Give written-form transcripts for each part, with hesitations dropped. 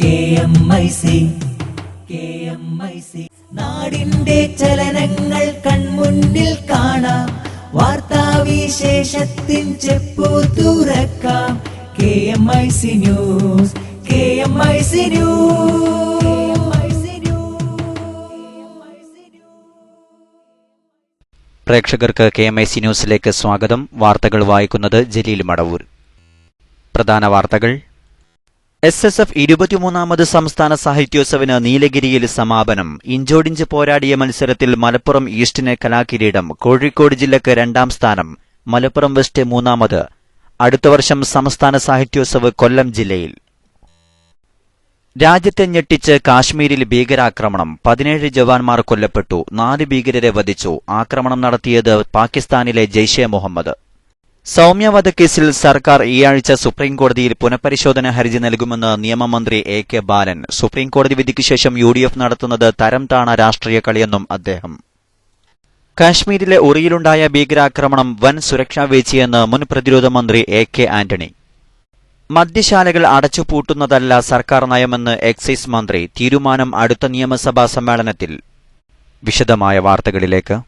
KMIC നാടിന്റെ ചലനങ്ങൾ കൺമുന്നിൽ കാണാം, വാർത്താവിശേഷത്തിൻ ചെപ്പു തുറക്കാം. KMIC news. പ്രേക്ഷകർക്ക് KMIC ന്യൂസിലേക്ക് സ്വാഗതം. വാർത്തകൾ വായിക്കുന്നത് ജലീൽ മടവൂർ. പ്രധാന വാർത്തകൾ. SSF 23ാമത് സംസ്ഥാന സാഹിത്യോത്സവിന് നീലഗിരിയിൽ സമാപനം. ഇഞ്ചോടിഞ്ച് പോരാടിയ മത്സരത്തിൽ മലപ്പുറം ഈസ്റ്റിന് കലാകിരീടം. കോഴിക്കോട് ജില്ലക്ക് 2ാം സ്ഥാനം, മലപ്പുറം വെസ്റ്റ് 3ാമത്. അടുത്ത വർഷം സംസ്ഥാന സാഹിത്യോത്സവ് കൊല്ലം ജില്ലയിൽ. രാജ്യത്തെ ഞെട്ടിച്ച് കാശ്മീരിൽ ഭീകരാക്രമണം. 17 ജവാന്മാർ കൊല്ലപ്പെട്ടു, 4 ഭീകരരെ വധിച്ചു. ആക്രമണം നടത്തിയത് പാകിസ്ഥാനിലെ ജെയ്ഷെ മുഹമ്മദ്. സൗമ്യ വധക്കേസിൽ സർക്കാർ ഈ ആഴ്ച സുപ്രീംകോടതിയിൽ പുനഃപരിശോധന ഹർജി നൽകുമെന്ന് നിയമമന്ത്രി AK ബാലൻ. സുപ്രീംകോടതി വിധിക്ക് ശേഷം UDF നടത്തുന്നത് തരം താണ രാഷ്ട്രീയ കളിയെന്നും അദ്ദേഹം. കാശ്മീരിലെ ഉറിയിലുണ്ടായ ഭീകരാക്രമണം വൻ സുരക്ഷാ വീഴ്ചയെന്ന് മുൻ പ്രതിരോധ മന്ത്രി AK ആന്റണി. മദ്യശാലകൾ അടച്ചുപൂട്ടുന്നതല്ല സർക്കാർ നയമെന്ന് എക്സൈസ് മന്ത്രി. തീരുമാനം അടുത്ത നിയമസഭാ സമ്മേളനത്തിൽ. വിശദമായ വാർത്തകളിലേക്ക്.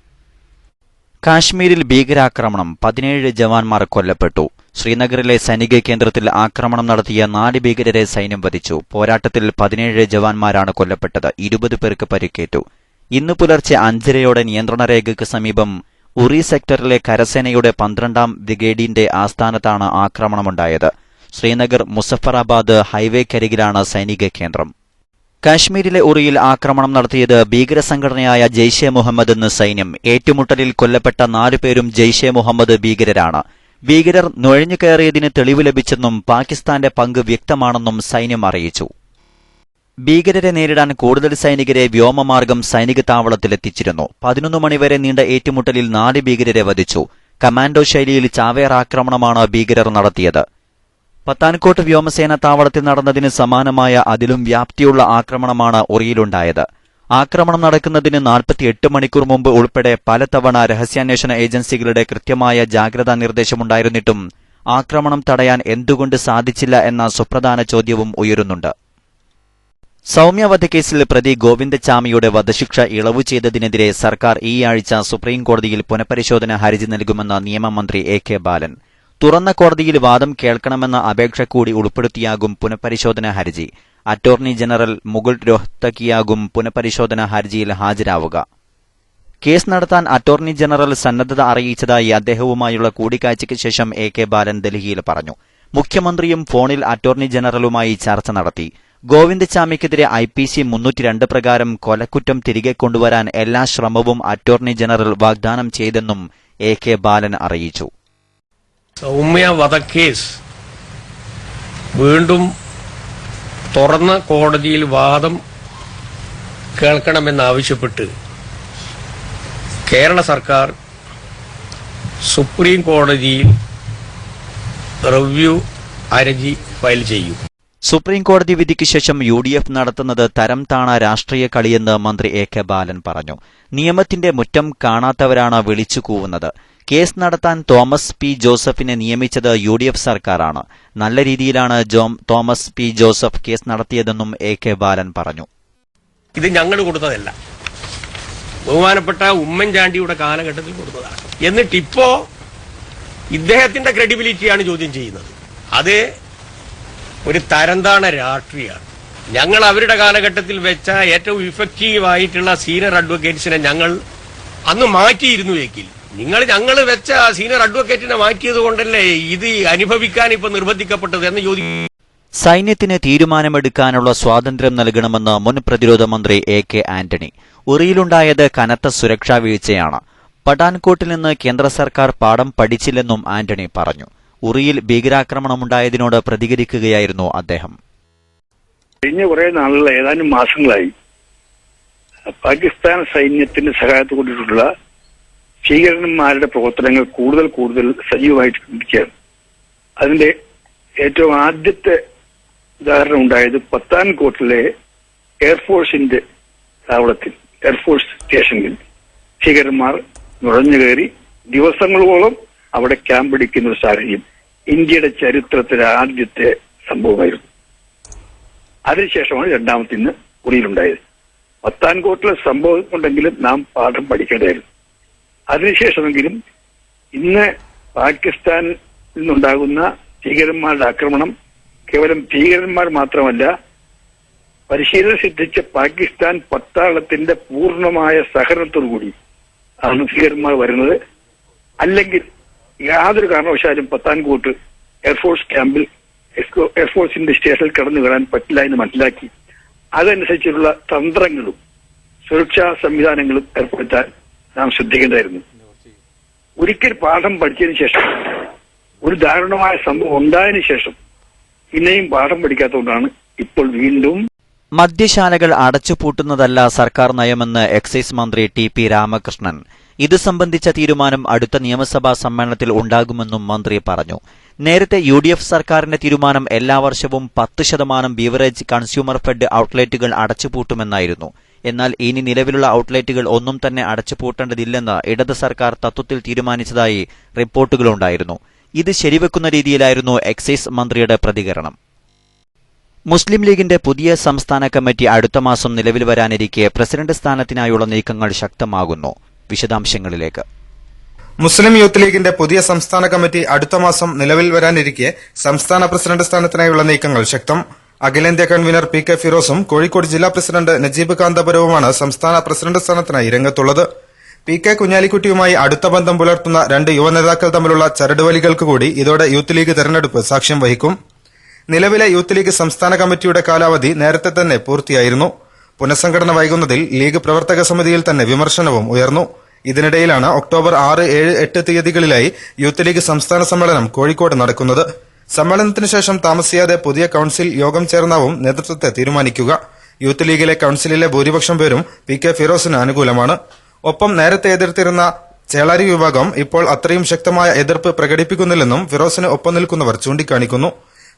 കാശ്മീരിൽ ഭീകരാക്രമണം, 17 ജവാന്മാർ കൊല്ലപ്പെട്ടു. ശ്രീനഗറിലെ സൈനിക കേന്ദ്രത്തിൽ ആക്രമണം നടത്തിയ 4 ഭീകരരെ സൈന്യം വധിച്ചു. പോരാട്ടത്തിൽ 17 ജവാന്മാരാണ് കൊല്ലപ്പെട്ടത്, 20 പേർക്ക് പരിക്കേറ്റു. ഇന്ന് പുലർച്ചെ 5:30 നിയന്ത്രണ രേഖയ്ക്ക് സമീപം ഉറി സെക്ടറിലെ കരസേനയുടെ 12ാം ബ്രിഗേഡിന്റെ ആസ്ഥാനത്താണ് ആക്രമണമുണ്ടായത്. ശ്രീനഗർ മുസഫറാബാദ് ഹൈവേക്കരികിലാണ് സൈനിക കേന്ദ്രം. കാശ്മീരിലെ ഉറിയിൽ ആക്രമണം നടത്തിയത് ഭീകരസംഘടനയായ ജെയ്ഷെ മുഹമ്മദ് എന്ന് സൈന്യം. ഏറ്റുമുട്ടലിൽ കൊല്ലപ്പെട്ട 4 പേരും ജെയ്ഷെ മുഹമ്മദ് ഭീകരരാണ്. ഭീകരർ നുഴഞ്ഞുകയറിയതിന് തെളിവ് ലഭിച്ചെന്നും പാകിസ്ഥാന്റെ പങ്ക് വ്യക്തമാണെന്നും സൈന്യം അറിയിച്ചു. ഭീകരരെ നേരിടാൻ കൂടുതൽ സൈനികരെ വ്യോമമാർഗം സൈനിക താവളത്തിലെത്തിച്ചിരുന്നു. 11 മണിവരെ നീണ്ട ഏറ്റുമുട്ടലിൽ 4 ഭീകരരെ വധിച്ചു. കമാൻഡോ ശൈലിയിൽ ചാവേർ ആക്രമണമാണ് ഭീകരർ നടത്തിയത്. പത്താൻകോട്ട് വ്യോമസേന താവളത്തിൽ നടന്നതിന് സമാനമായ അതിലും വ്യാപ്തിയുള്ള ആക്രമണമാണ് ഉറിയിലുണ്ടായത്. ആക്രമണം നടക്കുന്നതിന് 48 മണിക്കൂർ മുമ്പ് ഉൾപ്പെടെ പലതവണ രഹസ്യാന്വേഷണ ഏജൻസികളുടെ കൃത്യമായ ജാഗ്രതാ നിർദ്ദേശമുണ്ടായിരുന്നിട്ടും ആക്രമണം തടയാൻ എന്തുകൊണ്ട് സാധിച്ചില്ല എന്ന സുപ്രധാന ചോദ്യവും ഉയരുന്നുണ്ട്. സൗമ്യ വധക്കേസിൽ പ്രതി ഗോവിന്ദചാമിയുടെ വധശിക്ഷ ഇളവു ചെയ്തതിനെതിരെ സർക്കാർ ഈ ആഴ്ച സുപ്രീംകോടതിയിൽ പുനഃപരിശോധന ഹർജി നൽകുമെന്ന് നിയമമന്ത്രി AK ബാലൻ. തുറന്ന കോടതിയിൽ വാദം കേൾക്കണമെന്ന അപേക്ഷ കൂടി ഉൾപ്പെടുത്തിയാകും പുനഃപരിശോധന ഹർജി. അറ്റോർണി ജനറൽ മുകുൾ രോഹ്തകിയാകും പുനഃപരിശോധന ഹർജിയിൽ ഹാജരാവുക. കേസ് നടത്താൻ അറ്റോർണി ജനറൽ സന്നദ്ധത അറിയിച്ചതായി അദ്ദേഹവുമായുള്ള കൂടിക്കാഴ്ചയ്ക്ക് ശേഷം AK ബാലൻ ഡൽഹിയിൽ പറഞ്ഞു. മുഖ്യമന്ത്രിയും ഫോണിൽ അറ്റോർണി ജനറലുമായി ചർച്ച നടത്തി. ഗോവിന്ദചാമിക്കെതിരെ IPC 302 പ്രകാരം കൊലക്കുറ്റം തിരികെ കൊണ്ടുവരാൻ എല്ലാ ശ്രമവും അറ്റോർണി ജനറൽ വാഗ്ദാനം ചെയ്തെന്നും AK ബാലൻ അറിയിച്ചു. സൗമ്യ വധക്കേസ് വീണ്ടും തുറന്ന കോടതിയിൽ വാദം കേൾക്കണമെന്നാവശ്യപ്പെട്ട് കേരള സർക്കാർ സുപ്രീം കോടതിയിൽ റിവ്യൂ ഹർജി ഫയൽ ചെയ്യും. സുപ്രീംകോടതി വിധിക്ക് ശേഷം UDF നടത്തുന്നത് തരം താണ രാഷ്ട്രീയ കളിയെന്ന് മന്ത്രി AK ബാലൻ പറഞ്ഞു. നിയമത്തിന്റെ മുറ്റം കാണാത്തവരാണ് വിളിച്ചു കൂവുന്നത്. കേസ് നടത്താൻ തോമസ് P ജോസഫിനെ നിയമിച്ചത് UDF സർക്കാരാണ്. നല്ല രീതിയിലാണ് തോമസ് P ജോസഫ് കേസ് നടത്തിയതെന്നും AK ബാലൻ പറഞ്ഞു. ഇത് ഞങ്ങൾ കൊടുത്തതല്ല, ബഹുമാനപ്പെട്ട ഉമ്മൻചാണ്ടിയുടെ കാലഘട്ടത്തിൽ കൊടുത്തതാണ്. എന്നിട്ടിപ്പോ ഇദ്ദേഹത്തിന്റെ ക്രെഡിബിലിറ്റിയാണ് ചോദ്യം ചെയ്യുന്നത്. അത് ഒരു തരംതാണ രാഷ്ട്രീയമാണ്. ഞങ്ങൾ അവരുടെ കാലഘട്ടത്തിൽ വെച്ച ഏറ്റവും ഇഫക്റ്റീവായിട്ടുള്ള സീനിയർ അഡ്വക്കേറ്റ്സിനെ ഞങ്ങൾ അന്ന് മാറ്റിയിരുന്നുവെങ്കിൽ, ഞങ്ങൾ വെച്ച സീനിയർ അഡ്വക്കേറ്റിനെ മാറ്റിയത് കൊണ്ടല്ലേ ഇത് അനുഭവിക്കാൻ ഇപ്പൊ നിർബന്ധിക്കപ്പെട്ടത് എന്ന് ചോദിക്കും. സൈന്യത്തിന് തീരുമാനമെടുക്കാനുള്ള സ്വാതന്ത്ര്യം നൽകണമെന്ന് മുൻ പ്രതിരോധ മന്ത്രി AK ആന്റണി. ഉറിയിലുണ്ടായത് കനത്ത സുരക്ഷാ വീഴ്ചയാണ്. പഠാൻകോട്ടിൽ നിന്ന് കേന്ദ്ര സർക്കാർ പാഠം പഠിച്ചില്ലെന്നും ആന്റണി പറഞ്ഞു. ഉറിയിൽ ഭീകരാക്രമണമുണ്ടായതിനോട് പ്രതികരിക്കുകയായിരുന്നു അദ്ദേഹം. കഴിഞ്ഞ കുറെ നാളുകൾ, ഏതാനും മാസങ്ങളായി പാകിസ്ഥാൻ സൈന്യത്തിന്റെ സഹായത്തോടെ കൊണ്ടിട്ടുള്ള ഭീകരന്മാരുടെ പ്രവർത്തനങ്ങൾ കൂടുതൽ സജീവമായിട്ടിരിക്കുകയാണ്. അതിന്റെ ഏറ്റവും ആദ്യത്തെ ഉദാഹരണം ഉണ്ടായത് പത്താൻകോട്ടിലെ എയർഫോഴ്സിന്റെ താവളത്തിൽ, എയർഫോഴ്സ് സ്റ്റേഷനിൽ ഭീകരന്മാർ നുഴഞ്ഞുകയറി ദിവസങ്ങളോളം അവിടെ ക്യാമ്പടിക്കുന്ന ഒരു സാഹചര്യം ഇന്ത്യയുടെ ചരിത്രത്തിലെ ആദ്യത്തെ സംഭവമായിരുന്നു. അതിനുശേഷമാണ് രണ്ടാമത്തെ ഇന്ന് ഉറിയിലുണ്ടായത്. പത്താൻകോട്ടിലെ സംഭവം കൊണ്ടെങ്കിലും നാം പാഠം പഠിക്കേണ്ടതായിരുന്നു. അതിനുശേഷമെങ്കിലും ഇന്ന് പാകിസ്ഥാനിൽ നിന്നുണ്ടാകുന്ന ഭീകരന്മാരുടെ ആക്രമണം കേവലം ഭീകരന്മാർ മാത്രമല്ല, പരിശീലനം സിദ്ധിച്ച പാകിസ്ഥാൻ പട്ടാളത്തിന്റെ പൂർണ്ണമായ സഹകരണത്തോടുകൂടി ആണ് ഭീകരന്മാർ വരുന്നത്. അല്ലെങ്കിൽ യാതൊരു കാരണവശാലും പത്താൻകോട്ട് എയർഫോഴ്സ് ക്യാമ്പിൽ എയർഫോഴ്സിന്റെ സ്റ്റേഷനിൽ കടന്നു കയറാൻ പറ്റില്ല എന്ന് മനസ്സിലാക്കി അതനുസരിച്ചുള്ള തന്ത്രങ്ങളും സുരക്ഷാ സംവിധാനങ്ങളും ഏർപ്പെടുത്താൻ നാം ശ്രദ്ധിക്കേണ്ടതായിരുന്നു. ഒരിക്കൽ പാഠം പഠിച്ചതിന് ശേഷം, ഒരു ദാരുണമായ സംഭവം ഉണ്ടായതിനു ശേഷം പിന്നെയും പാഠം പഠിക്കാത്തതുകൊണ്ടാണ് ഇപ്പോൾ വീണ്ടും മദ്യശാലകൾ അടച്ചുപൂട്ടുന്നതല്ല സർക്കാർ നയമെന്ന് എക്സൈസ് മന്ത്രി ടി.പി. രാമകൃഷ്ണൻ. ഇത് സംബന്ധിച്ച തീരുമാനം അടുത്ത നിയമസഭാ സമ്മേളനത്തിൽ ഉണ്ടാകുമെന്നും മന്ത്രി പറഞ്ഞു. നേരത്തെ യു.ഡി.എഫ് സർക്കാരിന്റെ തീരുമാനം എല്ലാ വർഷവും 10% ബീവറേജ് കൺസ്യൂമർ ഫെഡ് ഔട്ട്ലെറ്റുകൾ അടച്ചുപൂട്ടുമെന്നായിരുന്നു. എന്നാൽ ഇനി നിലവിലുള്ള ഔട്ട്ലെറ്റുകൾ ഒന്നും തന്നെ അടച്ചുപൂട്ടേണ്ടതില്ലെന്ന് ഇടത് സർക്കാർ തത്വത്തിൽ തീരുമാനിച്ചതായി റിപ്പോർട്ടുകളുണ്ടായിരുന്നു. ഇത് ശരിവെക്കുന്ന രീതിയിലായിരുന്നു എക്സൈസ് മന്ത്രിയുടെ പ്രതികരണം. മുസ്ലിം ലീഗിന്റെ പുതിയ സംസ്ഥാന കമ്മിറ്റി അടുത്ത മാസം നിലവിൽ വരാനിരിക്കെ പ്രസിഡന്റ് സ്ഥാനത്തിനായുള്ള നീക്കങ്ങൾ ശക്തമാകുന്നു. വിശദാംശങ്ങളിലേക്ക്. മുസ്ലിം യൂത്ത് ലീഗിന്റെ പുതിയ സംസ്ഥാന കമ്മിറ്റി അടുത്ത മാസം നിലവിൽ വരാനിരിക്കെ സംസ്ഥാന പ്രസിഡന്റ് സ്ഥാനത്തിനായുള്ള നീക്കങ്ങൾ ശക്തം. അഖിലേന്ത്യാ കൺവീനർ പി കെ ഫിറോസും കോഴിക്കോട് ജില്ലാ പ്രസിഡന്റ് നജീബ് കാന്തപുരവുമാണ് സംസ്ഥാന പ്രസിഡന്റ് സ്ഥാനത്തിനായി രംഗത്തുള്ളത്. പി കെ കുഞ്ഞാലിക്കുട്ടിയുമായി അടുത്ത ബന്ധം പുലർത്തുന്ന 2 യുവനേതാക്കൾ തമ്മിലുള്ള ചരടുവലികൾക്ക് കൂടി ഇതോടെ യൂത്ത് ലീഗ് തെരഞ്ഞെടുപ്പ് സാക്ഷ്യം വഹിക്കും. നിലവിലെ യൂത്ത് ലീഗ് സംസ്ഥാന കമ്മിറ്റിയുടെ കാലാവധി നേരത്തെ തന്നെ പൂർത്തിയായിരുന്നു. പുനഃസംഘടന വൈകുന്നതിൽ ലീഗ് പ്രവർത്തക സമിതിയിൽ തന്നെ വിമർശനവും ഉയർന്നു. ഇതിനിടയിലാണ് ഒക്ടോബർ 6, 7, 8 തീയതികളിലായി യൂത്ത് ലീഗ് സംസ്ഥാന സമ്മേളനം കോഴിക്കോട് നടക്കുന്നത്. സമ്മേളനത്തിന് ശേഷം താമസിയാതെ പുതിയ കൌൺസിൽ യോഗം ചേർന്നാവും നേതൃത്വത്തെ തീരുമാനിക്കുക. യൂത്ത് ലീഗിലെ കൌൺസിലിലെ ഭൂരിപക്ഷം പേരും പി കെ ഫിറോസിന് അനുകൂലമാണ്. ഒപ്പം നേരത്തെ എതിർത്തിരുന്ന ചേളാരി വിഭാഗം ഇപ്പോൾ അത്രയും ശക്തമായ എതിർപ്പ് പ്രകടിപ്പിക്കുന്നില്ലെന്നും ഫിറോസിന് ഒപ്പം നിൽക്കുന്നവർ ചൂണ്ടിക്കാണിക്കുന്നു.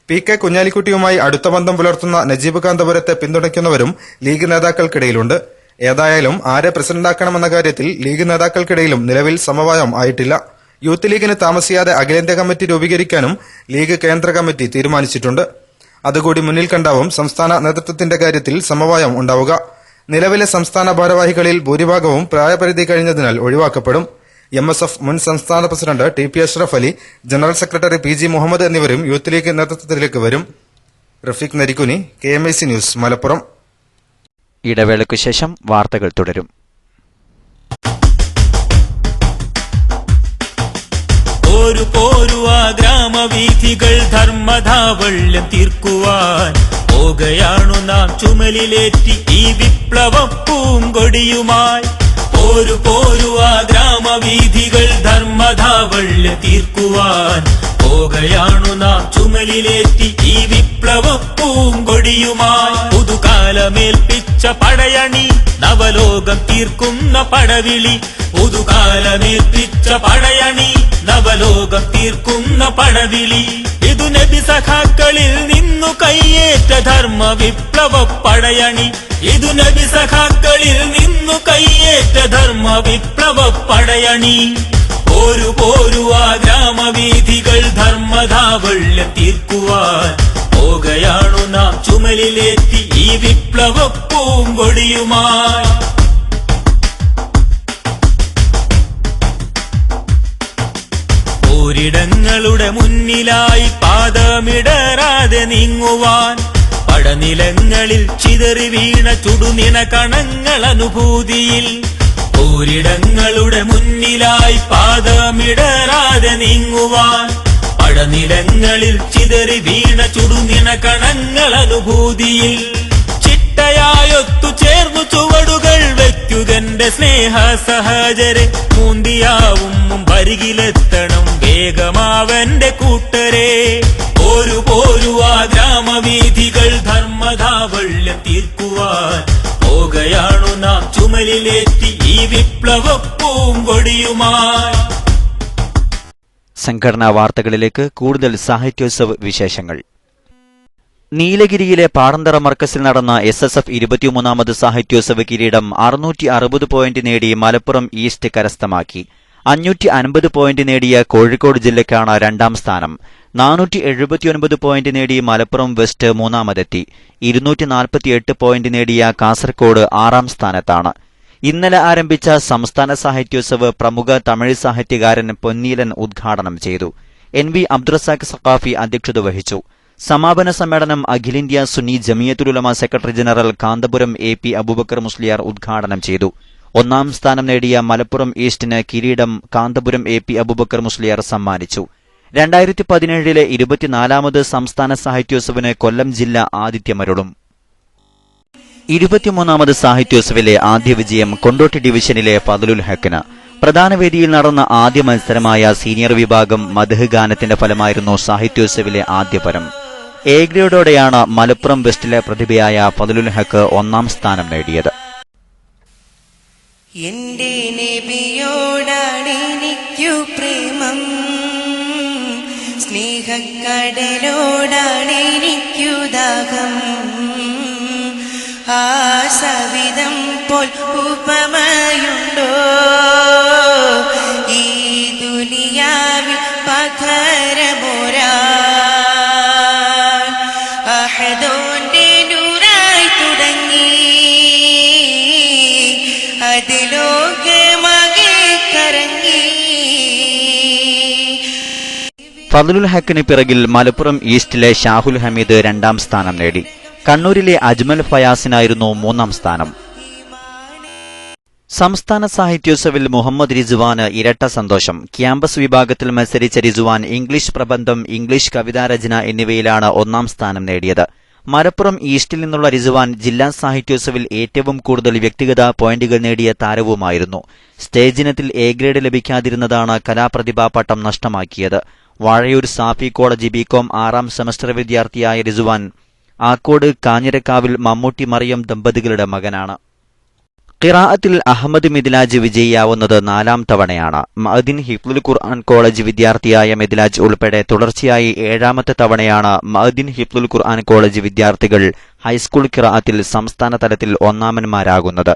പി കെ കുഞ്ഞാലിക്കുട്ടിയുമായി അടുത്ത ബന്ധം പുലർത്തുന്ന നജീബ് കാന്തപുരത്തെ പിന്തുണയ്ക്കുന്നവരും ലീഗ് നേതാക്കൾക്കിടയിലുണ്ട്. ഏതായാലും ആരെ പ്രസിഡന്റാക്കണമെന്ന കാര്യത്തിൽ ലീഗ് നേതാക്കൾക്കിടയിലും നിലവിൽ സമവായം ആയിട്ടില്ല. യൂത്ത് ലീഗിന് താമസിയാതെ അഖിലേന്ത്യാ കമ്മിറ്റി രൂപീകരിക്കാനും ലീഗ് കേന്ദ്ര കമ്മിറ്റി തീരുമാനിച്ചിട്ടുണ്ട്. അതുകൂടി മുന്നിൽ കണ്ടാവും സംസ്ഥാന നേതൃത്വത്തിന്റെ കാര്യത്തിൽ സമവായം ഉണ്ടാവുക. നിലവിലെ സംസ്ഥാന ഭാരവാഹികളിൽ ഭൂരിഭാഗവും പ്രായപരിധി കഴിഞ്ഞതിനാൽ ഒഴിവാക്കപ്പെടും. MSF മുൻ സംസ്ഥാന president T P. Ashraf Ali, general secretary P G. Muhammad എന്നിവരും യൂത്ത് ലീഗ് നേതൃത്വത്തിലേക്ക് വരും. Rafeeq Narikkuni, KMIC news, Malappuram. ഇടവേളയ്ക്കു ശേഷം വാർത്തകൾ തുടരും. പോരുവാ ഗ്രാമവീഥികൾ ധർമ്മധാവള്യം തീർക്കുവാൻ പോകയാണു നാം ചുമലിലേറ്റി ഈ വിപ്ലവ പൂങ്കൊടിയുമായി. പോരുവാ ഗ്രാമവീഥികൾ ധർമ്മധാവള്യം തീർക്കുവാൻ പോകയാണു നാം ചുമലിലേറ്റി ഈ വിപ്ലവ പൂങ്കൊടിയുമായി. പുതുകാലമേൽപ്പിച്ച പടയണി നവലോകം തീർക്കുന്ന പടവിളി. പുതുകാലമേൽപ്പിച്ച പടയണി നവലോകം തീർക്കുന്ന പടവിളി. ഇതു നബി സഖാക്കളിൽ നിന്നു കയ്യേറ്റ ധർമ്മ വിപ്ലവ പടയണി. ഇതു നബി സഖാക്കളിൽ നിന്നു കയ്യേറ്റ ധർമ്മ വിപ്ലവ പടയണി. പോരുവാ ഗ്രാമവീഥികൾ ധർമ്മധാവള്യം തീർക്കുവാൻ പോകയാണു നാം ചുമലിലേറ്റി ഈ വിപ്ലവ പൂങ്കൊടിയുമായി. ഒരിടങ്ങളുടെ മുന്നിലായി പാദമിടറാതെ നീങ്ങുവാൻ പടനിലങ്ങളിൽ ചിതറി വീണ ചുടുനിണ കണങ്ങൾ അനുഭൂതിയിൽ. ഒരിടങ്ങളുടെ മുന്നിലായി പാദമിടറാതെ നീങ്ങുവാൻ പടനിലങ്ങളിൽ ചിതറി വീണ ചുടുനിണ കണങ്ങൾ അനുഭൂതിയിൽ. ചിട്ടയായൊത്തു ചേർന്നു ചുവടുകൾ വയ്ക്കുകന്റെ സ്നേഹ സഹചരെ. മുന്തിയാവും മുമ്പരികിലെത്തണം വേഗമാവന്റെ കൂട്ടരെ. പോരുവാ ഗ്രാമവീഥികൾ ധർമ്മധാവള്യം തീർക്കുവാൻ പോകയാണു നാം ചുമലിലേറ്റി ഈ വിപ്ലവ പൂങ്കൊടിയുമായി. സംഘടനാ വാർത്തകളിലേക്ക്. കൂടുതൽ സാഹിത്യോത്സവ് വിശേഷങ്ങൾ. നീലഗിരിയിലെ പാടന്തറ മർക്കസിൽ നടന്ന SSF 23ാമത് സാഹിത്യോത്സവ കിരീടം 660 പോയിന്റ് നേടി മലപ്പുറം ഈസ്റ്റ് കരസ്ഥമാക്കി. 550 പോയിന്റ് നേടിയ കോഴിക്കോട് ജില്ലയ്ക്കാണ് 2ാം സ്ഥാനം. 479 പോയിന്റ് നേടി മലപ്പുറം വെസ്റ്റ് മൂന്നാമതെത്തി. 248 പോയിന്റ് നേടിയ കാസർകോട് 6ാം സ്ഥാനത്താണ്. ഇന്നലെ ആരംഭിച്ച സംസ്ഥാന സാഹിത്യോത്സവ് പ്രമുഖ തമിഴ് സാഹിത്യകാരൻ പൊന്നീലൻ ഉദ്ഘാടനം ചെയ്തു. NV അബ്ദുറസാഖ് സഖാഫി അധ്യക്ഷത വഹിച്ചു. സമാപന സമ്മേളനം അഖിലേന്ത്യാ Sunni Jamiyyathul Ulama secretary general Kanthapuram AP Aboobacker Musliyar ഉദ്ഘാടനം ചെയ്തു. 1ാം സ്ഥാനം നേടിയ മലപ്പുറം ഈസ്റ്റിന് കിരീടം കാന്തപുരം AP അബൂബക്കർ മുസ്ലിയാർ സമ്മാനിച്ചു. 2017 24ാമത് സംസ്ഥാന സാഹിത്യോത്സവിന് കൊല്ലം ജില്ല ആതിഥ്യമരുളും. 23ാമത് സാഹിത്യോത്സവിലെ ആദ്യ വിജയം കൊണ്ടോട്ടി ഡിവിഷനിലെ ഫദ്ലുൽ ഹക്കിന്. പ്രധാന വേദിയിൽ നടന്ന ആദ്യ മത്സരമായ സീനിയർ വിഭാഗം മദ്ഹ് ഗാനത്തിന്റെ ഫലമായിരുന്നു സാഹിത്യോത്സവിലെ ആദ്യ പരം. A ഗ്രേഡോടെയാണ് മലപ്പുറം വെസ്റ്റിലെ പ്രതിഭയായ ഫദ്ലുൽ ഹക്ക് 1ാം സ്ഥാനം നേടിയത്. എന്റെ നബിയോടാണെനിക്കു പ്രേമം, സ്നേഹക്കടലോടാണെനിക്കു ദാഹം, ആ സവിധം പോൽ ഉപമയുണ്ടോ ഈ ദുനിയാവിൽ പകരമൊരാൾ? അഹദോന്റെ നൂറായി തുടങ്ങി അതിലോകമാകെ കറങ്ങി. ഫദ്ലുൽ ഹക്കിന് പിറകിൽ മലപ്പുറം ഈസ്റ്റിലെ ഷാഹുൽ ഹമീദ് 2ാം സ്ഥാനം നേടി. കണ്ണൂരിലെ അജ്മൽ ഫയാസിനായിരുന്നു 3ാം സ്ഥാനം. സംസ്ഥാന സാഹിത്യോത്സവിൽ മുഹമ്മദ് റിസ്വാന് ഇരട്ട സന്തോഷം. ക്യാമ്പസ് വിഭാഗത്തിൽ മത്സരിച്ച റിസ്വാൻ ഇംഗ്ലീഷ് പ്രബന്ധം, ഇംഗ്ലീഷ് കവിതാരചന എന്നിവയിലാണ് 1ാം സ്ഥാനം നേടിയത്. മലപ്പുറം ഈസ്റ്റിൽ നിന്നുള്ള റിസ്വാൻ ജില്ലാ സാഹിത്യോത്സവിൽ ഏറ്റവും കൂടുതൽ വ്യക്തിഗത പോയിന്റുകൾ നേടിയ താരവുമായിരുന്നു. സ്റ്റേജിനത്തിൽ A ഗ്രേഡ് ലഭിക്കാതിരുന്നതാണ് കലാപ്രതിഭാ പട്ടം നഷ്ടമാക്കിയത്. വാഴയൂർ സാഫി കോളേജ് BCom 6ാം സെമസ്റ്റർ വിദ്യാർത്ഥിയായ റിസ്വാൻ ആക്കോട് കാഞ്ഞിരക്കാവിൽ മമ്മൂട്ടി മറിയം ദമ്പതികളുടെ മകനാണ്. ഖിറാഅത്തിൽ അഹമ്മദ് മിദ്ലാജ് വിജയിയാവുന്നത് 4ാം തവണയാണ്. മഅദിൻ ഹിഫ്ലുൽ ഖുർആൻ കോളേജ് വിദ്യാർത്ഥിയായ മിദ്ലാജ് ഉൾപ്പെടെ തുടർച്ചയായി 7ാമത്തെ തവണയാണ് മഅദിൻ ഹിഫ്ലുൽ ഖുർആൻ കോളേജ് വിദ്യാർത്ഥികൾ ഹൈസ്കൂൾ ഖിറാഅത്തിൽ സംസ്ഥാന തലത്തിൽ ഒന്നാമന്മാരാകുന്നത്.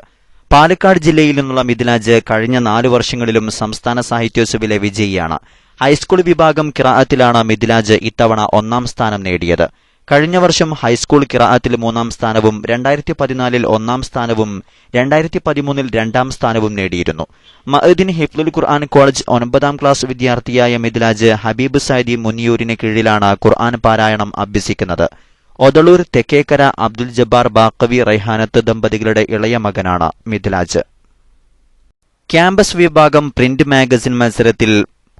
പാലക്കാട് ജില്ലയിൽ നിന്നുള്ള മിദ്ലാജ് കഴിഞ്ഞ 4 വർഷങ്ങളിലും സംസ്ഥാന സാഹിത്യോത്സവിലെ വിജയിയാണ്. ഹൈസ്കൂൾ വിഭാഗം ഖിറാഅത്തിലാണ് മിദ്ലാജ് ഇത്തവണ 1ാം സ്ഥാനം നേടിയത്. കഴിഞ്ഞ വർഷം ഹൈസ്കൂൾ ഖിറാഅത്തിൽ 3ാം സ്ഥാനവും 2014 1ാം സ്ഥാനവും 2013 2ാം സ്ഥാനവും നേടിയിരുന്നു. മഅദിൻ ഹിഫ്ലുൽ ഖുർആൻ കോളേജ് 9ാം ക്ലാസ് വിദ്യാർത്ഥിയായ മിദ്ലാജ് ഹബീബ് സൈദി മുന്നിയൂരിന് കീഴിലാണ് ഖുർആൻ പാരായണം അഭ്യസിക്കുന്നത്. ഒതളൂർ തെക്കേക്കര അബ്ദുൽ ജബ്ബാർ ബാക്കവി റൈഹാനത്ത് ദമ്പതികളുടെ ഇളയ മകനാണ് മിദ്ലാജ്. ക്യാമ്പസ് വിഭാഗം പ്രിന്റ് മാഗസിൻ മത്സരത്തിൽ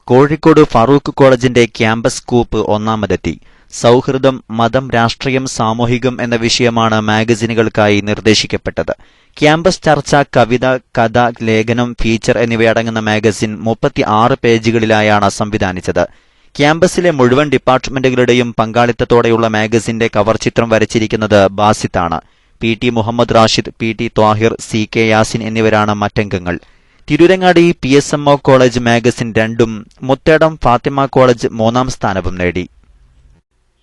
കോഴിക്കോട് ഫറൂഖ് കോളേജിന്റെ ക്യാമ്പസ് കൂപ്പ് 1ാമതെത്തി. സൗഹൃദം, മതം, രാഷ്ട്രീയം, സാമൂഹികം എന്ന വിഷയമാണ് മാഗസിനുകൾക്കായി നിർദ്ദേശിക്കപ്പെട്ടത്. ക്യാമ്പസ് ചർച്ച, കവിത, കഥ, ലേഖനം, ഫീച്ചർ എന്നിവയടങ്ങുന്ന മാഗസിൻ 36 പേജുകളിലായാണ് സംവിധാനിച്ചത്. ക്യാമ്പസിലെ മുഴുവൻ ഡിപ്പാർട്ട്മെന്റുകളുടെയും പങ്കാളിത്തത്തോടെയുള്ള മാഗസിന്റെ കവർ ചിത്രം വരച്ചിരിക്കുന്നത് ബാസിത്താണ്. PT Muhammad Rashid, PT Thahir, CK Yasin എന്നിവരാണ് മറ്റംഗങ്ങൾ. തിരൂരങ്ങാടി PSMO കോളേജ് മാഗസിൻ 2ഉം മുത്തേടം ഫാത്തിമ കോളേജ് 3ാം സ്ഥാനവും നേടി.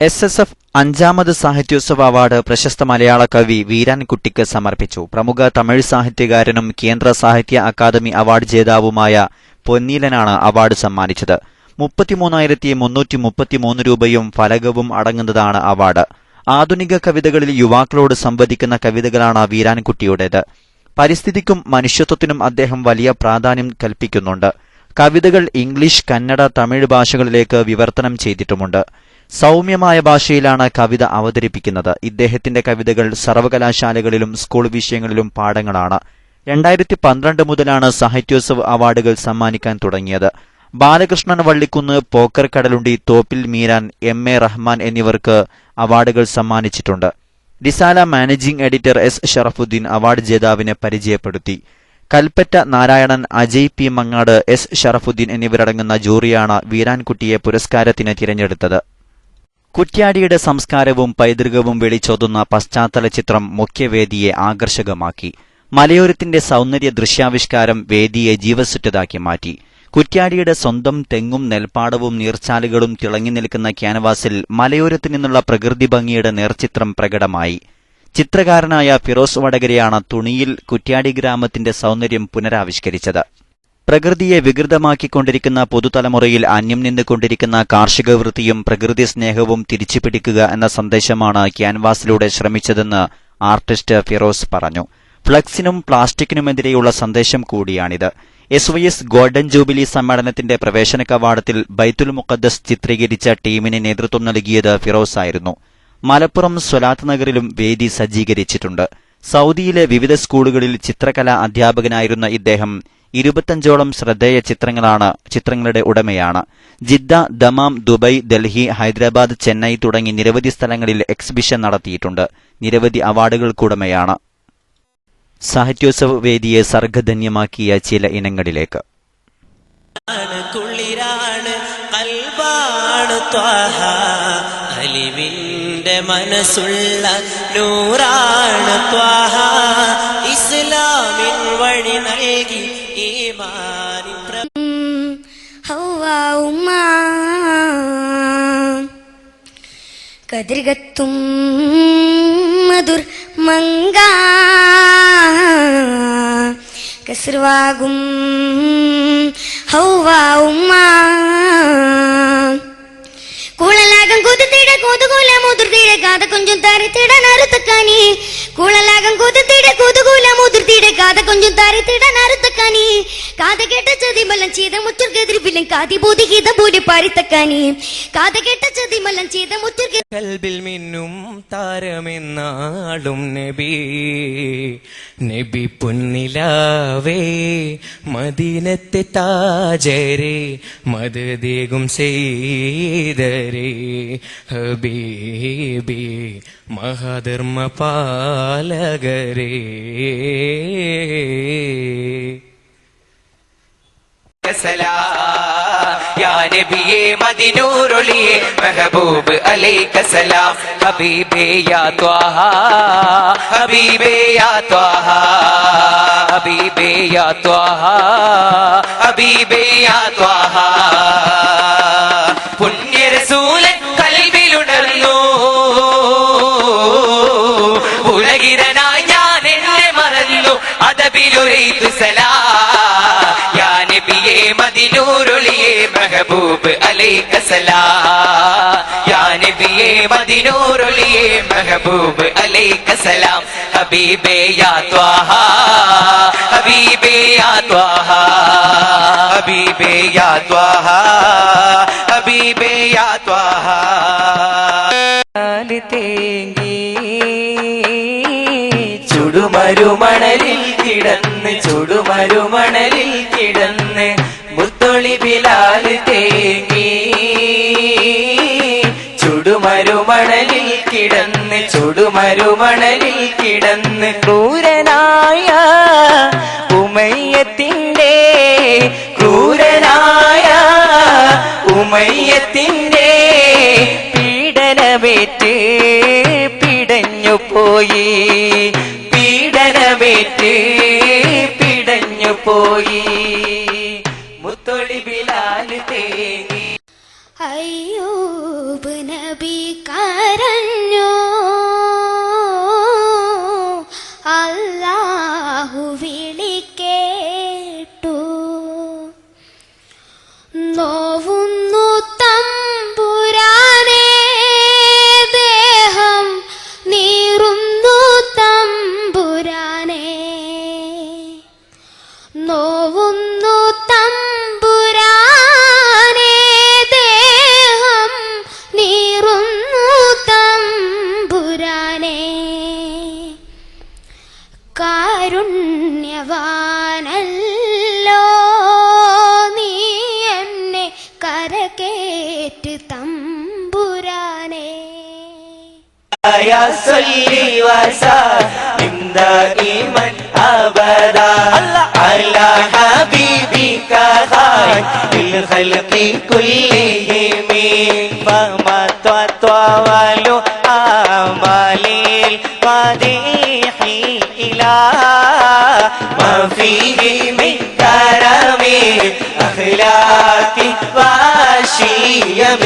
SSF 5ാമത് സാഹിത്യോത്സവ അവാർഡ് പ്രശസ്ത മലയാള കവി വീരാൻകുട്ടിക്ക് സമർപ്പിച്ചു. പ്രമുഖ തമിഴ് സാഹിത്യകാരനും കേന്ദ്ര സാഹിത്യ അക്കാദമി അവാർഡ് ജേതാവുമായ പൊന്നീലനാണ് അവാർഡ് സമ്മാനിച്ചത്. 33,333 രൂപയും ഫലകവും അടങ്ങുന്നതാണ് അവാർഡ്. ആധുനിക കവിതകളിൽ യുവാക്കളോട് സംവദിക്കുന്ന കവിതകളാണ് വീരാൻകുട്ടിയുടേത്. പരിസ്ഥിതിക്കും മനുഷ്യത്വത്തിനും അദ്ദേഹം വലിയ പ്രാധാന്യം കൽപ്പിക്കുന്നുണ്ട്. കവിതകൾ ഇംഗ്ലീഷ്, കന്നഡ, തമിഴ് ഭാഷകളിലേക്ക് വിവർത്തനം ചെയ്തിട്ടുമുണ്ട്. സൗമ്യമായ ഭാഷയിലാണ് കവിത അവതരിപ്പിക്കുന്നത്. ഇദ്ദേഹത്തിന്റെ കവിതകൾ സർവകലാശാലകളിലും സ്കൂൾ വിഷയങ്ങളിലും പാഠങ്ങളാണ്. 2012 മുതലാണ് സാഹിത്യോത്സവ് അവാർഡുകൾ സമ്മാനിക്കാൻ തുടങ്ങിയത്. ബാലകൃഷ്ണൻ വള്ളിക്കുന്ന്, പോക്കർ കടലുണ്ടി, തോപ്പിൽ മീരാൻ, MA റഹ്മാൻ എന്നിവർക്ക് അവാർഡുകൾ സമ്മാനിച്ചിട്ടുണ്ട്. Risala managing editor S Sharafuddin award ജേതാവിനെ പരിചയപ്പെടുത്തി. കൽപ്പറ്റ നാരായണൻ, അജയ് P മങ്ങാട്, S ഷറഫുദ്ദീൻ എന്നിവരടങ്ങുന്ന ജൂറിയാണ് വീരാൻകുട്ടിയെ പുരസ്കാരത്തിന് തിരഞ്ഞെടുത്തത്. കുറ്റ്യാടിയുടെ സംസ്കാരവും പൈതൃകവും വിളിച്ചോതുന്ന പശ്ചാത്തല ചിത്രം മുഖ്യവേദിയെ ആകർഷകമാക്കി. മലയോരത്തിന്റെ സൗന്ദര്യ ദൃശ്യാവിഷ്കാരം വേദിയെ ജീവസുറ്റതാക്കി മാറ്റി. കുറ്റ്യാടിയുടെ സ്വന്തം തെങ്ങും നെൽപ്പാടവും നീർച്ചാലുകളും തിളങ്ങി നിൽക്കുന്ന ക്യാൻവാസിൽ മലയോരത്തു നിന്നുള്ള പ്രകൃതി ഭംഗിയുടെ നേർചിത്രം പ്രകടമായി. ചിത്രകാരനായ ഫിറോസ് വടകരയാണ് തുണിയിൽ കുറ്റ്യാടി ഗ്രാമത്തിന്റെ സൗന്ദര്യം പുനരാവിഷ്കരിച്ചത്. പ്രകൃതിയെ വികൃതമാക്കിക്കൊണ്ടിരിക്കുന്ന പുതുതലമുറയിൽ അന്യം നിന്നുകൊണ്ടിരിക്കുന്ന കാർഷിക വൃത്തിയും പ്രകൃതി സ്നേഹവും തിരിച്ചുപിടിക്കുക എന്ന സന്ദേശമാണ് ക്യാൻവാസിലൂടെ ശ്രമിച്ചതെന്ന് ആർട്ടിസ്റ്റ് ഫിറോസ് പറഞ്ഞു. ഫ്ലക്സിനും പ്ലാസ്റ്റിക്കിനുമെതിരെയുള്ള സന്ദേശം കൂടിയാണിത്. SYS ഗോൾഡൻ ജൂബിലി സമ്മേളനത്തിന്റെ പ്രവേശന കവാടത്തിൽ ബൈത്തുൽ മുഖദ്ദസ് ചിത്രീകരിച്ച ടീമിന് നേതൃത്വം നൽകിയത് ഫിറോസ് ആയിരുന്നു. മലപ്പുറം സ്വലാത്ത് നഗറിലും വേദി സജ്ജീകരിച്ചിട്ടുണ്ട്. സൗദിയിലെ വിവിധ സ്കൂളുകളിൽ ചിത്രകലാ അധ്യാപകനായിരുന്ന ഇദ്ദേഹം 25ഓളം ശ്രദ്ധേയ ചിത്രങ്ങളുടെ ഉടമയാണ്. Jeddah, Dammam, Dubai, Delhi, Hyderabad, Chennai തുടങ്ങി നിരവധി സ്ഥലങ്ങളിൽ എക്സിബിഷൻ നടത്തിയിട്ടുണ്ട്. നിരവധി അവാർഡുകൾക്കുടമയാണ്. സാഹിത്യോത്സവ വേദിയെ സർഗധന്യമാക്കിയ ചില ഇനങ്ങളിലേക്ക്. മനസ്സുള്ള നൂറാണ് ത്വാഹ, ഇസ്ലാമിൻ വഴി നൽകി ഈമാനിൻ കതിർകത്തും മധുർ മങ്ക കസർവാകും ഹൗവ ഉമ്മ കൂളലാകം കൂത്തുത്തിട കൂതുകൂല മുതിർത്തിട കാത കൊഞ്ചും തരിത്തിട നറുത്തക്കാനി കൂളലാകം കൂത്തുത്തിട കൂതുകൂല മുതിർത്തിട കാത കൊഞ്ചും തരിത്തിട നറുത്തക്കാനി കാത കേട്ട ചതിമലം ചെയ്ത മുറ്റർക്കെതിരിപ്പിലും കാതി ബോധിഗീത പോലെ പാരിത്തക്കാനി കാത കേട്ട ചതിമലം ചെയ്ത മുറ്റർക്കെ കൽബിൽ മിന്നും താരമെന്നാളും നബി നബി പൊന്നിലാവേ മദീനത്തെ താജരെ മദദേകും ചെയ്തരേ ഹബീബി മഹാധർമ്മ പാലകരേ या नबिये मदीनूरुलिये महबूब अलैका सलाम हबीबे या त्वाहा हबीबे या त्वाहा हबीबे या त्वाहा हबीबे या त्वाहा पुण्य रसूलन കൽബിലുണർന്നു ഉലകിരനായി ഞാൻ എന്നെ മറന്നു അദബിലൊരൈതു സലാം മദീനൂരുലിയെ മെഹബൂബ് അലൈക സലാം യാ നബിയേ മദീനൂരുലിയെ മെഹബൂബ് അലൈക സലാം ഹബീബേ യാ ത്വാഹ ഹബീബേ യാ ത്വാഹ ഹബീബേ യാ ത്വാഹ ഹബീബേ യാ ത്വാഹ ചുടുമരുമണലിൽ കിടന്ന് ചുടുമരുമണലിൽ കിടന്ന് മുത്തൊളി ബിലാൽ തേങ്ങി ചുടുമരുമണലിൽ കിടന്ന് ചുടുമരുമണലിൽ കിടന്ന് ക്രൂരനായ ഉമയ്യത്തിന്റെ ക്രൂരനായ ഉമയ്യത്തിന്റെ പീഡനമേറ്റ് പിടഞ്ഞു പോയി പീഡനമേറ്റ് പിടഞ്ഞു പോയി മുത്തൊളി ബിലാൽ തേങ്ങി അയ്യൂബ് നബി കരഞ്ഞു അല്ലാഹു വിളിക്കേട്ടു നോവുന്നു തമ്പുരാനെ ദേഹം നീറുന്നു തമ്പുരാനെ നോവുന്നു തമ്പുരാനെ ദേഹം നീറുന്നു തമ്പുരാനെ കാരുണ്യവാനല്ലോ നീ എന്നെ കരകേറ്റ് തമ്പുരാനെ يا صلي وسلم دائما ابدا على حبيبك خير الخلق كلهم فما تطول اعمال المديح الى ما فيه من كرم اخلاق وشيم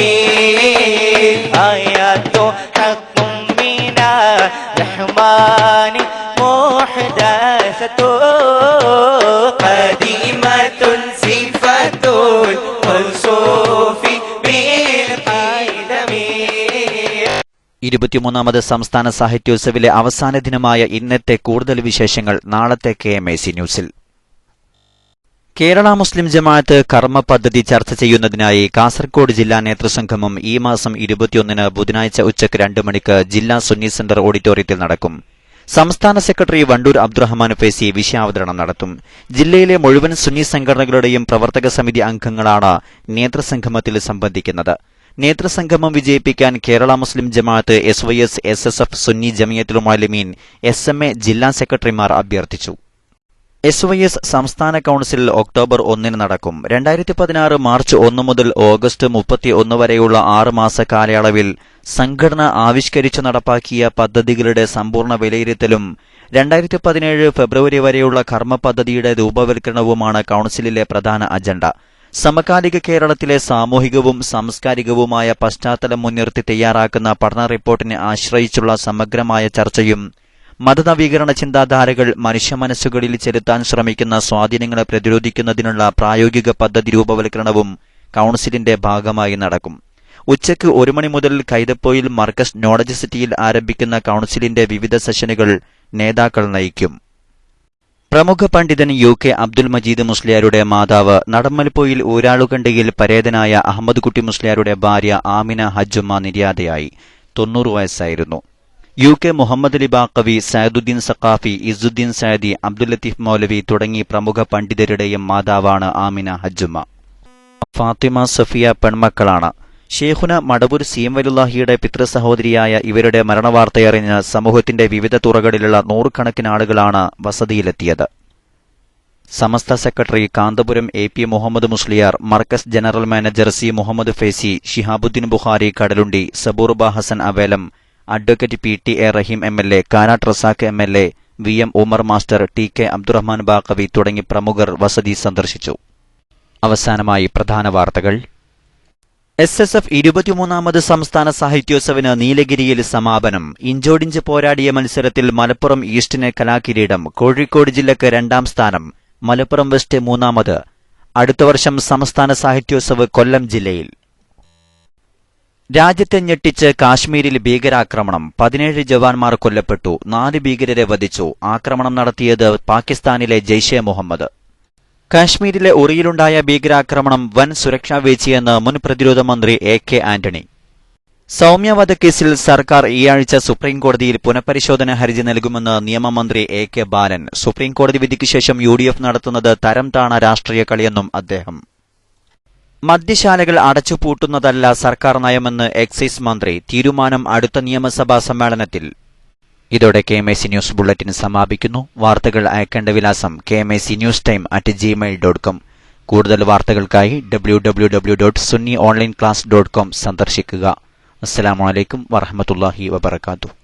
آيات الرحمن محدثة قديمة 23ാമത് സംസ്ഥാന സാഹിത്യോത്സവിലെ അവസാന ദിനമായ ഇന്നത്തെ കൂടുതൽ വിശേഷങ്ങൾ നാളത്തെ KMAC ന്യൂസിൽ. കേരള മുസ്ലിം ജമാഅത്ത് കർമ്മ പദ്ധതി ചർച്ച ചെയ്യുന്നതിനായി കാസർഗോഡ് ജില്ലാ നേതൃസംഗമം ഈ മാസം 21 ബുധനാഴ്ച ഉച്ചയ്ക്ക് 2 മണിക്ക് ജില്ലാ സുന്നി സെന്റർ ഓഡിറ്റോറിയത്തിൽ നടക്കും. സംസ്ഥാന സെക്രട്ടറി വണ്ടൂർ അബ്ദുറഹ്മാൻ ഫൈസി വിഷയാവതരണം നടത്തും. ജില്ലയിലെ മുഴുവൻ സുന്നി സംഘടനകളുടെയും പ്രവർത്തക സമിതി അംഗങ്ങളാണ് നേതൃസംഗമത്തിൽ സംബന്ധിക്കുന്നത്. നേതൃസംഗമം വിജയിപ്പിക്കാൻ കേരള മുസ്ലിം ജമാഅത്ത്, SYS, SSF, Sunni Jamiyyathul Muallimeen, SMA ജില്ലാ സെക്രട്ടറിമാർ അഭ്യർത്ഥിച്ചു. SYS സംസ്ഥാന കൌൺസിൽ ഒക്ടോബർ 1 നടക്കും. 2016 മാർച്ച് 1 മുതൽ ഓഗസ്റ്റ് 31 വരെയുള്ള 6 മാസ കാലയളവിൽ സംഘടന ആവിഷ്കരിച്ചു നടപ്പാക്കിയ പദ്ധതികളുടെ സമ്പൂർണ്ണ വിലയിരുത്തലും 2017 ഫെബ്രുവരി വരെയുള്ള കർമ്മ പദ്ധതിയുടെ രൂപവൽക്കരണവുമാണ് കൌൺസിലിലെ പ്രധാന അജണ്ട. സമകാലിക കേരളത്തിലെ സാമൂഹികവും സാംസ്കാരികവുമായ പശ്ചാത്തലം മുൻനിർത്തി തയ്യാറാക്കുന്ന പഠന റിപ്പോർട്ടിനെ ആശ്രയിച്ചുള്ള സമഗ്രമായ ചർച്ചയും മതനവീകരണ ചിന്താധാരകൾ മനുഷ്യമനസ്സുകളിൽ ചെലുത്താൻ ശ്രമിക്കുന്ന സ്വാധീനങ്ങളെ പ്രതിരോധിക്കുന്നതിനുള്ള പ്രായോഗിക പദ്ധതി രൂപവൽക്കരണവും കൌൺസിലിന്റെ ഭാഗമായി നടക്കും. ഉച്ചയ്ക്ക് 1 മണി മുതൽ കൈതപ്പോയിൽ മർക്കസ് നോളജ് സിറ്റിയിൽ ആരംഭിക്കുന്ന കൌൺസിലിന്റെ വിവിധ സെഷനുകൾ നേതാക്കൾ നയിക്കും. പ്രമുഖ പണ്ഡിതൻ UK അബ്ദുൽ മജീദ് മുസ്ലിയാരുടെ മാതാവ്, നടമ്മൽപ്പൊയിൽ ഊരാളുകണ്ടിയിൽ പരേതനായ അഹമ്മദ് കുട്ടി മുസ്ലിയാരുടെ ഭാര്യ ആമിന ഹജ്ജുമ്മ നിര്യാതയായി. 90 വയസ്സായിരുന്നു. UK മുഹമ്മദ് അലി ബാഖവി, സയദുദ്ദീൻ സഖാഫി, ഇസുദ്ദീൻ സയദി, അബ്ദുൽ ലത്തീഫ് മൗലവി തുടങ്ങി പ്രമുഖ പണ്ഡിതരുടെയും മാതാവാണ് ആമിന ഹജ്ജുമ്മ. ഫാത്തിമ, സഫിയ പെൺമക്കളാണ്. ഷേഖുന മടവൂർ സീംവലുല്ലാഹിയുടെ പിതൃസഹോദരിയായ ഇവരുടെ മരണവാർത്തയറിഞ്ഞ് സമൂഹത്തിന്റെ വിവിധ തുറകളിലുള്ള 100 ആളുകളാണ് വസതിയിലെത്തിയത്. Samastha secretary Kanthapuram AP Muhammed Musliyar, Markaz general manager C Muhammed Faizi, Shihabuddin Bukhari Kadalundi, സബൂർബ Hasan Avelam, advocate PTA Raheem MLA, Kanat Razak MLA, VM Umar master, TK Abdurahman Baqavi തുടങ്ങി പ്രമുഖർ വസതി സന്ദർശിച്ചു. അവസാനമായി പ്രധാന വാർത്തകൾ. SSF 23ാമത് സംസ്ഥാന സാഹിത്യോത്സവിന് നീലഗിരിയിൽ സമാപനം. ഇഞ്ചോടിഞ്ച് പോരാടിയ മത്സരത്തിൽ മലപ്പുറം ഈസ്റ്റിന് കലാകിരീടം. കോഴിക്കോട് ജില്ലക്ക് 2ാം സ്ഥാനം, മലപ്പുറം വെസ്റ്റ് 3ാമത്. അടുത്ത വർഷം സംസ്ഥാന സാഹിത്യോത്സവ് കൊല്ലം ജില്ലയിൽ. രാജ്യത്തെ ഞെട്ടിച്ച് കാശ്മീരിൽ ഭീകരാക്രമണം. 17 ജവാന്മാർ കൊല്ലപ്പെട്ടു, 4 ഭീകരരെ വധിച്ചു. ആക്രമണം നടത്തിയത് പാകിസ്ഥാനിലെ ജെയ്ഷെ മുഹമ്മദ്. കാശ്മീരിലെ ഉറിയിലുണ്ടായ ഭീകരാക്രമണം വൻ സുരക്ഷാ വീഴ്ചയെന്ന് മുൻ പ്രതിരോധ മന്ത്രി AK ആന്റണി. സൗമ്യ വധക്കേസിൽ സർക്കാർ ഈ ആഴ്ച സുപ്രീംകോടതിയിൽ പുനഃപരിശോധന ഹർജി നൽകുമെന്ന് നിയമമന്ത്രി AK ബാലൻ. സുപ്രീംകോടതി വിധിക്ക് ശേഷം UDF നടത്തുന്നത് തരം താണ രാഷ്ട്രീയ കളിയെന്നും അദ്ദേഹം. മദ്യശാലകൾ അടച്ചുപൂട്ടുന്നതല്ല സർക്കാർ നയമെന്ന് എക്സൈസ് മന്ത്രി. തീരുമാനം അടുത്ത നിയമസഭാ സമ്മേളനത്തിൽ. ഇതോടെ KMAC ന്യൂസ് ബുള്ളറ്റിൻ സമാപിക്കുന്നു. വാർത്തകൾ അയക്കേണ്ട വിലാസം kmacnewstime@gmail.com. കൂടുതൽ വാർത്തകൾക്കായി www.sunnyonlineclass.com സന്ദർശിക്കുക. അസ്സലാമു അലൈക്കും വറഹ്മത്തുള്ളാഹി വബറകാതുഹു.